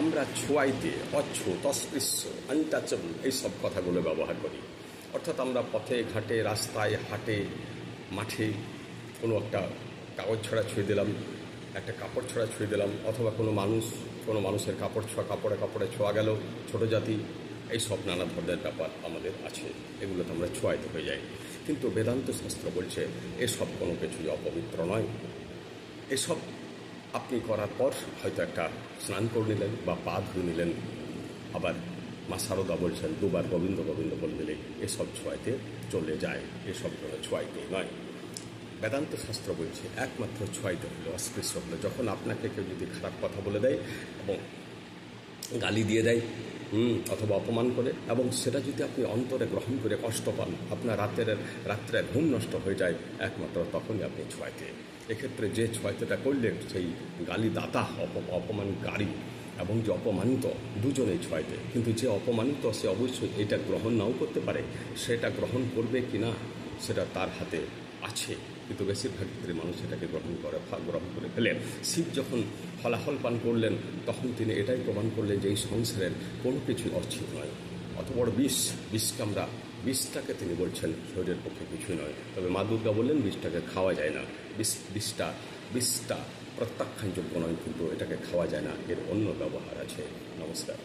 আমরা ছোঁয়াইতে অচ্ছুত অস্পৃশ্য আনটাচেবল এইসব কথাগুলো ব্যবহার করি। অর্থাৎ আমরা পথে ঘাটে রাস্তায় হাটে মাঠে কোনো একটা কাগজ ছড়া ছুঁয়ে দিলাম, একটা কাপড় ছড়া ছুঁয়ে দিলাম, অথবা কোনো মানুষের কাপড়ে ছোঁয়া গেল, ছোট জাতি, এইসব নানা ধরনের ব্যাপার আমাদের আছে, এগুলোতে আমরা ছোঁয়াইতে হয়ে যাই। কিন্তু বেদান্ত শাস্ত্র বলছে এসব কোনো কিছুই অপবিত্র নয়। এসব আপনি করার পর হয়তো একটা স্নান করে নিলেন বা পা ধুয়ে নিলেন, আবার মা শারদা বলছেন দুবার গোবিন্দ গোবিন্দ বলে দিলে এসব ছোঁয়াইতে চলে যায়, এসব কোনো ছোঁয়াইতে নয়। বেদান্ত শাস্ত্র বলছে একমাত্র ছোঁয়াইতে হলো অস্পৃশ্য হলো যখন আপনাকে কেউ যদি খারাপ কথা বলে দেয় এবং গালি দিয়ে দেয় অথবা অপমান করে, এবং সেটা যদি আপনি অন্তরে গ্রহণ করে কষ্ট পান, আপনার রাত্রে ঘুম নষ্ট হয়ে যায়, একমাত্র তখনই আপনি ছোঁয়াইতে। এক্ষেত্রে যে ছোঁয়াইতেটা করলেন সেই গালিদাতা অপমানকারী এবং যে অপমানিত দুজনেই ছোঁয়াইতে। কিন্তু যে অপমানিত সে অবশ্যই এটা গ্রহণ নাও করতে পারে, সেটা গ্রহণ করবে কি না সেটা তার হাতে আছে, কিন্তু বেশিরভাগ ক্ষেত্রে মানুষ এটাকে গ্রহণ করে ফেলেন। শিব যখন ফলাফল পান করলেন তখন তিনি এটাই প্রমাণ করলেন যে এই সংসারের কোনো কিছুই অর্থিত নয়। অত বড় বিষটাকে তিনি বলছেন শরীরের পক্ষে কিছুই নয়। তবে মা দুর্গা বললেন বিষটাকে খাওয়া যায় না, বিষটা প্রত্যাখ্যানযোগ্য নয়, কিন্তু এটাকে খাওয়া যায় না, এর অন্য ব্যবহার আছে। নমস্কার।